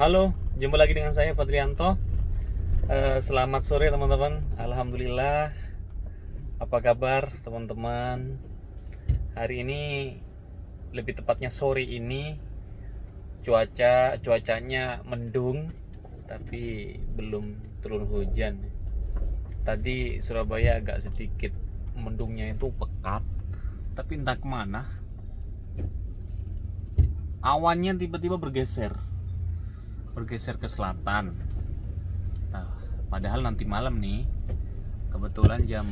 Halo, jumpa lagi dengan saya Fadrianto. Selamat sore teman-teman. Alhamdulillah. Apa kabar teman-teman? Hari ini, lebih tepatnya sore ini, cuacanya mendung, tapi belum turun hujan. Tadi Surabaya agak sedikit mendungnya itu pekat, tapi entah kemana. Awannya tiba-tiba bergeser ke selatan. Nah, padahal nanti malam nih, kebetulan jam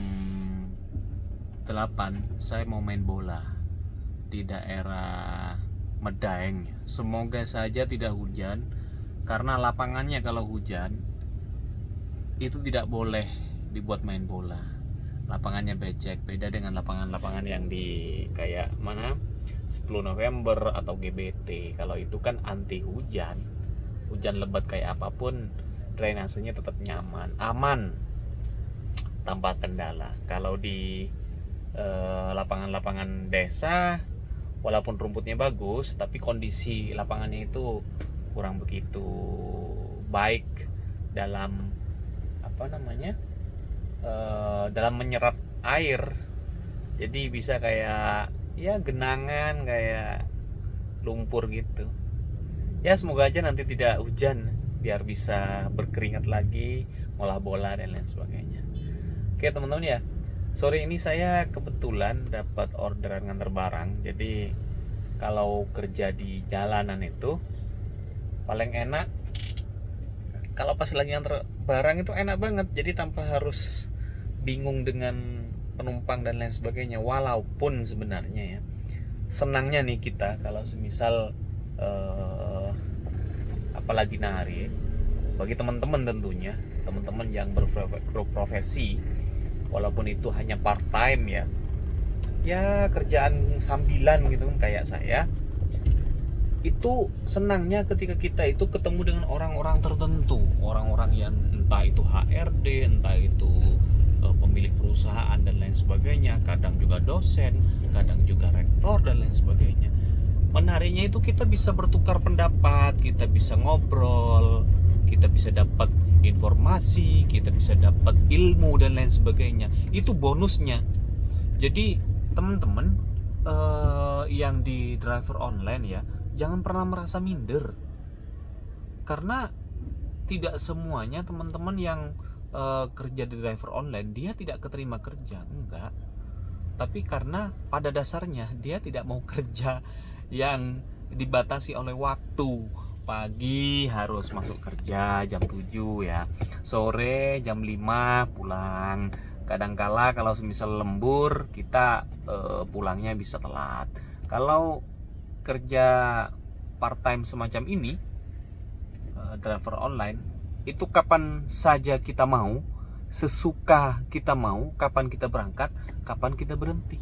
8 saya mau main bola di daerah Medaeng. Semoga saja tidak hujan, karena lapangannya kalau hujan itu tidak boleh dibuat main bola. Lapangannya becek, beda dengan lapangan-lapangan yang di kayak mana 10 November atau GBT. Kalau itu kan anti hujan. Hujan lebat kayak apapun, drainasenya tetap nyaman, aman, tanpa kendala. Kalau di lapangan-lapangan desa, walaupun rumputnya bagus, tapi kondisi lapangannya itu kurang begitu baik dalam dalam menyerap air. Jadi bisa kayak ya genangan, kayak lumpur gitu. Ya semoga aja nanti tidak hujan, biar bisa berkeringat lagi, ngolah bola dan lain sebagainya. Oke teman-teman ya, sore ini saya kebetulan dapat orderan nganter barang. Jadi kalau kerja di jalanan itu paling enak kalau pas lagi nganter barang, itu enak banget. Jadi tanpa harus bingung dengan penumpang dan lain sebagainya. Walaupun sebenarnya ya, senangnya nih kita kalau semisal apalagi narik, bagi teman-teman tentunya, teman-teman yang berprofesi, walaupun itu hanya part time ya kerjaan sambilan gitu kan kayak saya, itu senangnya ketika kita itu ketemu dengan orang-orang tertentu, orang-orang yang entah itu HRD, entah itu pemilik perusahaan dan lain sebagainya, kadang juga dosen, kadang juga rektor dan lain sebagainya. Menariknya itu kita bisa bertukar pendapat, kita bisa ngobrol, kita bisa dapat informasi, kita bisa dapat ilmu dan lain sebagainya. Itu bonusnya. Jadi teman-teman yang di driver online ya, jangan pernah merasa minder. Karena tidak semuanya teman-teman yang kerja di driver online dia tidak keterima kerja, enggak. Tapi karena pada dasarnya dia tidak mau kerja yang dibatasi oleh waktu. Pagi harus masuk kerja jam 7 ya, sore jam 5 pulang. Kadangkala kalau semisal lembur kita pulangnya bisa telat. Kalau kerja part time semacam ini, driver online, itu kapan saja kita mau, sesuka kita mau, kapan kita berangkat, kapan kita berhenti.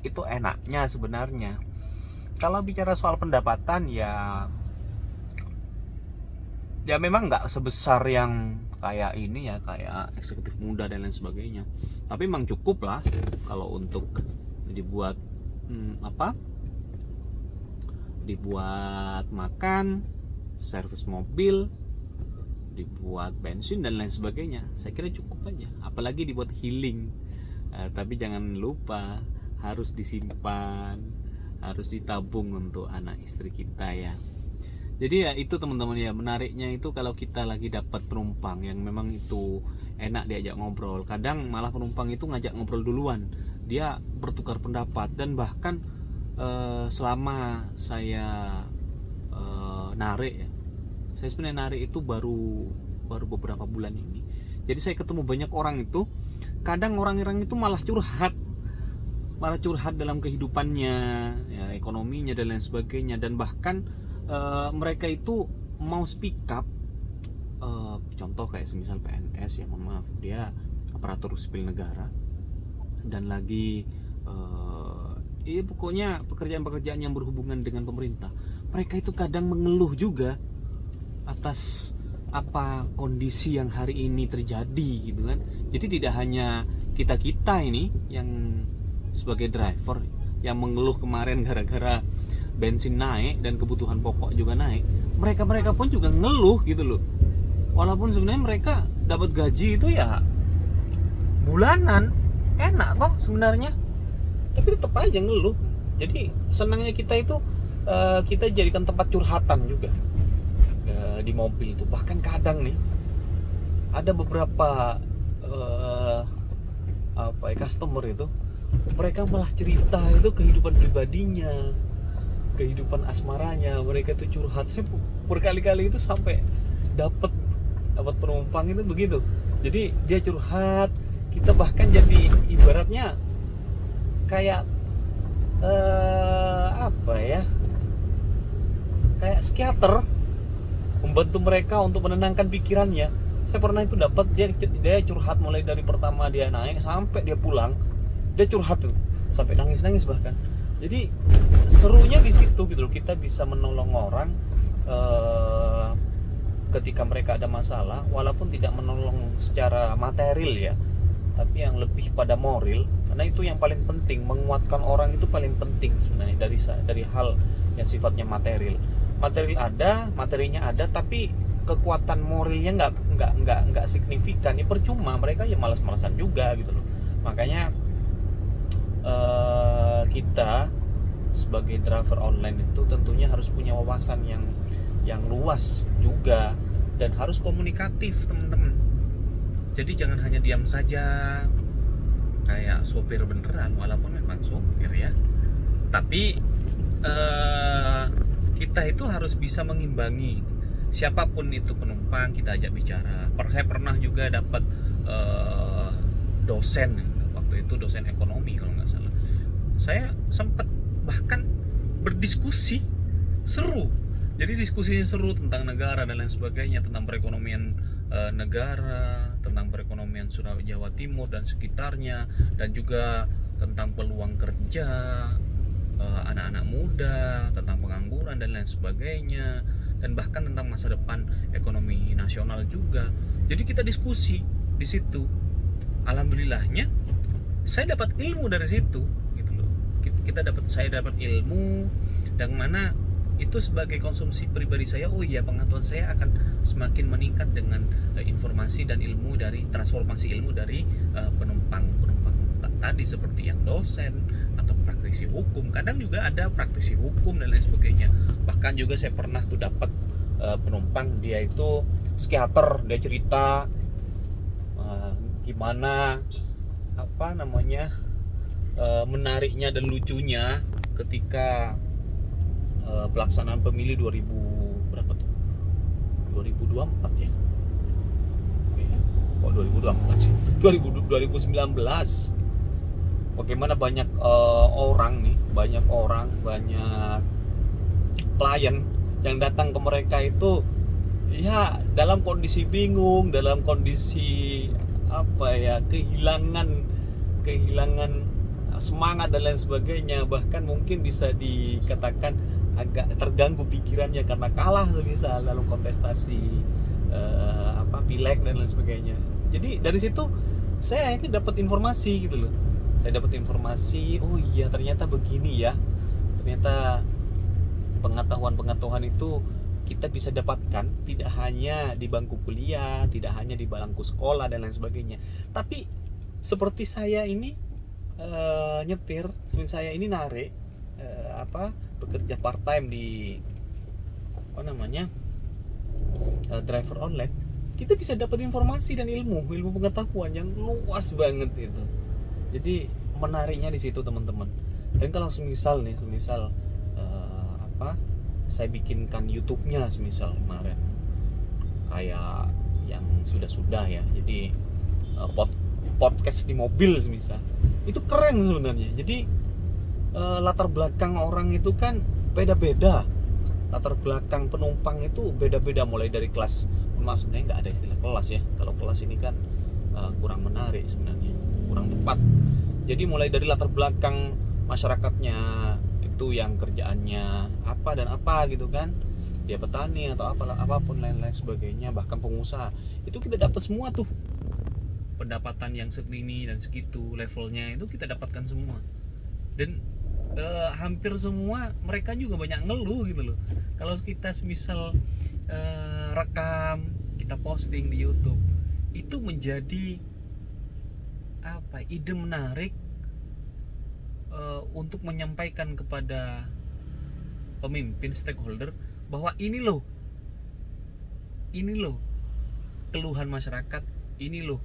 Itu enaknya sebenarnya. Kalau bicara soal pendapatan ya memang nggak sebesar yang kayak ini ya, kayak eksekutif muda dan lain sebagainya. Tapi memang cukup lah kalau untuk dibuat dibuat makan, servis mobil, dibuat bensin dan lain sebagainya. Saya kira cukup aja. Apalagi dibuat healing. Tapi jangan lupa harus disimpan, harus ditabung untuk anak istri kita ya. Jadi ya itu teman-teman ya, menariknya itu kalau kita lagi dapat penumpang yang memang itu enak diajak ngobrol. Kadang malah penumpang itu ngajak ngobrol duluan, dia bertukar pendapat. Dan bahkan selama saya narik ya, saya sebenarnya narik itu baru beberapa bulan ini. Jadi saya ketemu banyak orang itu, kadang orang-orang itu malah curhat dalam kehidupannya ya, ekonominya dan lain sebagainya. Dan bahkan mereka itu mau speak up, contoh kayak semisal PNS ya, mohon maaf, dia aparatur sipil negara dan lagi pokoknya pekerjaan-pekerjaan yang berhubungan dengan pemerintah. Mereka itu kadang mengeluh juga atas apa kondisi yang hari ini terjadi gitu kan. Jadi tidak hanya kita ini yang sebagai driver yang mengeluh kemarin gara-gara bensin naik dan kebutuhan pokok juga naik, mereka pun juga ngeluh gitu loh. Walaupun sebenarnya mereka dapat gaji itu ya bulanan, enak kok sebenarnya, tapi tetap aja ngeluh. Jadi senangnya kita itu kita jadikan tempat curhatan juga di mobil tuh. Bahkan kadang nih ada beberapa customer itu, mereka malah cerita itu kehidupan pribadinya, kehidupan asmaranya, mereka tuh curhat. Saya berkali-kali itu sampai dapat penumpang itu begitu. Jadi dia curhat, kita bahkan jadi ibaratnya kayak kayak psikiater, membantu mereka untuk menenangkan pikirannya. Saya pernah itu dapat, dia curhat mulai dari pertama dia naik sampai dia pulang, dia curhat tuh sampai nangis bahkan. Jadi serunya di situ gitu loh, kita bisa menolong orang ketika mereka ada masalah, walaupun tidak menolong secara material ya, tapi yang lebih pada moral, karena itu yang paling penting. Menguatkan orang itu paling penting sebenarnya dari hal yang sifatnya material ada, materinya ada, tapi kekuatan moralnya nggak signifikan, ya percuma, mereka ya malas-malasan juga gitu loh. Makanya kita sebagai driver online itu tentunya harus punya wawasan yang luas juga, dan harus komunikatif teman-teman. Jadi jangan hanya diam saja kayak sopir beneran, walaupun memang sopir ya, tapi kita itu harus bisa mengimbangi siapapun itu penumpang, kita ajak bicara. Saya pernah juga dapat dosen, waktu itu dosen ekonomi kalau nggak salah. Saya sempat bahkan berdiskusi, seru. Jadi diskusinya seru tentang negara dan lain sebagainya, tentang perekonomian negara, tentang perekonomian Jawa Timur dan sekitarnya, dan juga tentang peluang kerja anak-anak muda, tentang pengangguran dan lain sebagainya, dan bahkan tentang masa depan ekonomi nasional juga. Jadi kita diskusi di situ. Alhamdulillahnya saya dapat ilmu dari situ gitu loh. Saya dapat ilmu yang mana itu sebagai konsumsi pribadi saya. Oh iya, pengetahuan saya akan semakin meningkat dengan informasi dan ilmu dari transformasi ilmu dari penumpang tadi, seperti yang dosen atau praktisi hukum. Kadang juga ada praktisi hukum dan lain sebagainya. Bahkan juga saya pernah tuh dapat penumpang, dia itu psikiater, dia cerita gimana menariknya dan lucunya ketika pelaksanaan pemilu 2024 ya. Kok 2024 sih? 2019. Bagaimana banyak banyak klien yang datang ke mereka itu ya dalam kondisi bingung, dalam kondisi kehilangan semangat dan lain sebagainya. Bahkan mungkin bisa dikatakan agak terganggu pikirannya karena kalah misal dalam kontestasi pileg dan lain sebagainya. Jadi dari situ saya akhirnya dapat informasi gitu loh. Saya dapat informasi, oh iya ternyata begini ya. Ternyata pengetahuan itu kita bisa dapatkan tidak hanya di bangku kuliah, tidak hanya di bangku sekolah dan lain sebagainya. Tapi seperti saya ini nyetir, seperti saya ini narik bekerja part time di driver online, kita bisa dapat informasi dan ilmu pengetahuan yang luas banget itu. Jadi menariknya di situ teman-teman. Dan kalau semisal saya bikinkan YouTube-nya semisal kemarin kayak yang sudah ya. Jadi podcast di mobil semisal. Itu keren sebenarnya. Jadi latar belakang orang itu kan beda-beda. Latar belakang penumpang itu beda-beda, mulai dari kelas. Sebenarnya nggak ada istilah kelas ya. Kalau kelas ini kan kurang menarik sebenarnya, kurang tepat. Jadi mulai dari latar belakang masyarakatnya itu yang kerjaannya apa dan apa gitu kan, dia petani atau apapun lain-lain sebagainya, bahkan pengusaha, itu kita dapat semua tuh pendapatan yang segini dan segitu levelnya itu kita dapatkan semua. Dan hampir semua mereka juga banyak ngeluh gitu loh. Kalau kita misal rekam, kita posting di YouTube, itu menjadi ide menarik untuk menyampaikan kepada pemimpin, stakeholder, bahwa ini loh keluhan masyarakat, ini loh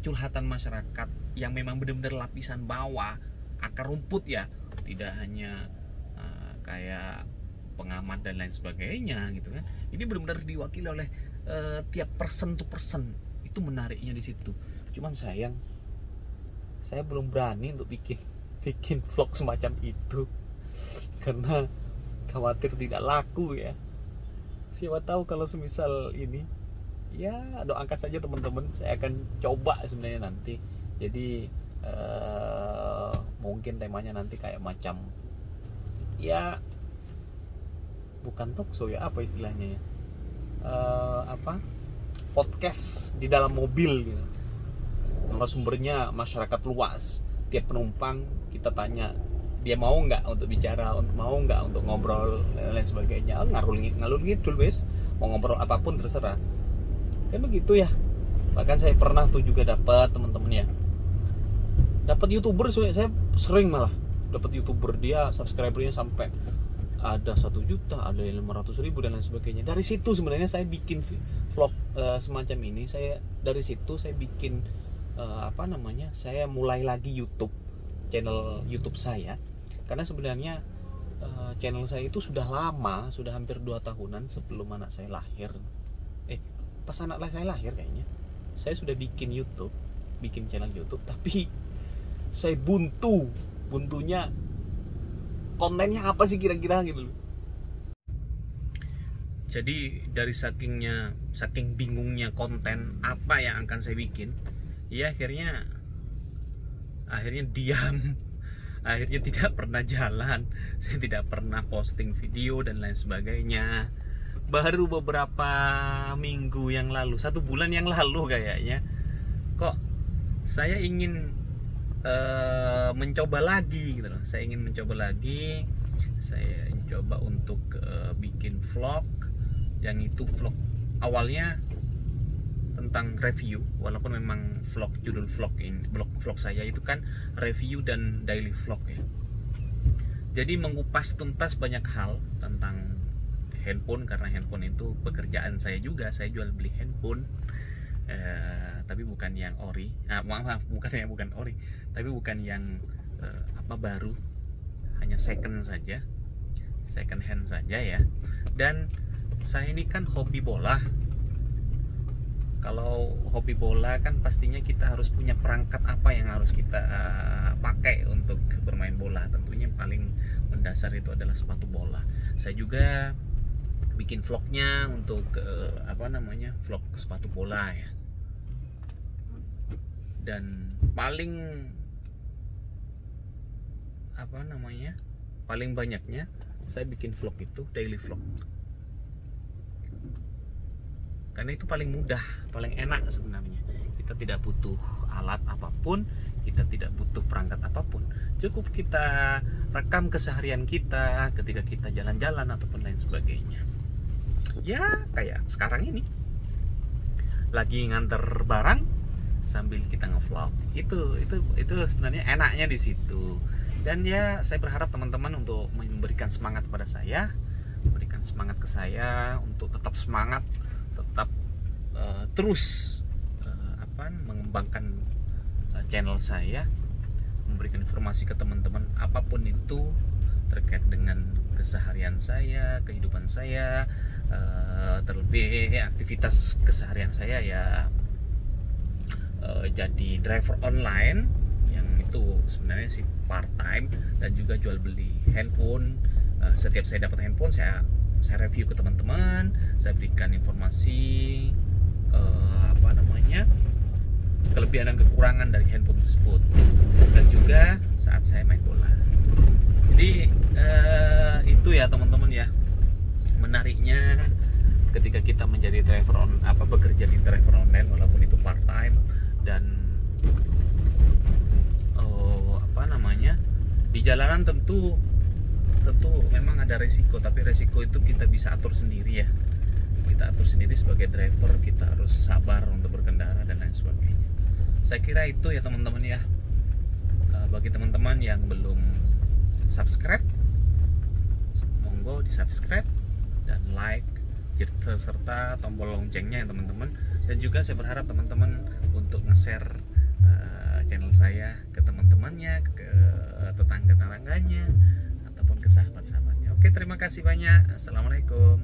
curhatan masyarakat yang memang benar-benar lapisan bawah, akar rumput ya, tidak hanya kayak pengamat dan lain sebagainya gitu kan. Ini benar-benar diwakili oleh tiap person to person. Itu menariknya di situ. Cuman sayang, saya belum berani untuk bikin vlog semacam itu karena khawatir tidak laku ya. Siapa tahu kalau semisal ini, ya doakan saja teman-teman. Saya akan coba sebenarnya nanti. Jadi mungkin temanya nanti kayak macam ya bukan talk show ya, apa istilahnya ya, podcast di dalam mobil gitu. Narasumbernya masyarakat luas, tiap penumpang kita tanya dia mau nggak untuk bicara, mau nggak untuk ngobrol dan lain sebagainya. Ngalur ngidul wes, mau ngobrol apapun terserah, kan begitu ya. Bahkan saya pernah tuh juga dapat teman-teman ya, dapat YouTuber. Saya sering malah dapat YouTuber, dia subscribernya sampai ada 1 juta, ada 500.000 dan lain sebagainya. Dari situ sebenarnya saya bikin vlog semacam ini. Dari situ saya bikin saya mulai lagi channel YouTube saya, karena sebenarnya channel saya itu sudah lama, sudah hampir 2 tahunan sebelum anak saya lahir. Pas anak saya lahir kayaknya saya sudah bikin channel YouTube, tapi saya buntunya kontennya apa sih kira-kira gitu loh. Jadi dari saking bingungnya konten apa yang akan saya bikin, ya akhirnya diam. Akhirnya tidak pernah jalan, saya tidak pernah posting video dan lain sebagainya. Baru beberapa minggu yang lalu, 1 bulan yang lalu kayaknya, kok saya ingin mencoba lagi gitu loh. Saya ingin mencoba lagi. Saya coba untuk bikin vlog, yang itu vlog awalnya tentang review, walaupun memang judul vlog saya itu kan review dan daily vlog ya. Jadi mengupas tuntas banyak hal tentang handphone, karena handphone itu pekerjaan saya juga. Saya jual beli handphone, tapi bukan yang ori. Bukan ori, tapi bukan yang baru, hanya second hand saja ya. Dan saya ini kan hobi bola. Kalau hobi bola kan pastinya kita harus punya perangkat apa yang harus kita pakai untuk bermain bola. Tentunya paling mendasar itu adalah sepatu bola. Saya juga bikin vlognya untuk vlog sepatu bola ya. Dan paling banyaknya saya bikin vlog itu daily vlog, karena itu paling mudah, paling enak sebenarnya. Kita tidak butuh alat apapun, kita tidak butuh perangkat apapun, cukup kita rekam keseharian kita ketika kita jalan-jalan ataupun lain sebagainya. Ya kayak sekarang ini lagi nganter barang sambil kita ngevlog, itu sebenarnya enaknya di situ. Dan ya saya berharap teman-teman untuk memberikan semangat kepada saya, memberikan semangat ke saya untuk tetap semangat, tetap terus mengembangkan channel saya, memberikan informasi ke teman-teman apapun itu terkait dengan keseharian saya, kehidupan saya, terlebih aktivitas keseharian saya ya jadi driver online, yang itu sebenarnya sih part time, dan juga jual beli handphone. Setiap saya dapat handphone, saya review ke teman-teman, saya berikan informasi kelebihan dan kekurangan dari handphone tersebut, dan juga saat saya main bola. Jadi itu ya teman-teman ya, menariknya ketika kita menjadi bekerja di driver online, walaupun itu part time dan di Di jalanan tentu memang ada resiko, tapi resiko itu kita bisa atur sendiri ya. Kita atur sendiri sebagai driver, kita harus sabar untuk berkendara dan lain sebagainya. Saya kira itu ya teman-teman ya. Bagi teman-teman yang belum subscribe, monggo di subscribe dan like serta tombol loncengnya ya teman-teman. Dan juga saya berharap teman-teman untuk nge-share channel saya ke teman-temannya, ke tetangga-tetangganya, ataupun ke sahabat-sahabatnya. Oke, terima kasih banyak. Assalamualaikum.